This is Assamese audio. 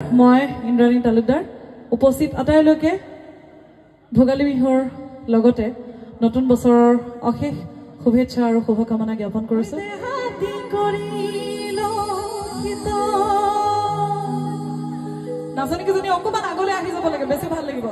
মই ইন্দ্ৰাণী তালুকদাৰ উপস্থিত আটাইলৈকে ভোগালী বিহুৰ লগতে নতুন বছৰৰ অশেষ শুভেচ্ছা আৰু শুভকামনা জ্ঞাপন কৰিছো। নাচনী কেইজনী অকমান আগলৈ আহি যাব লাগে, বেছি ভাল লাগিব।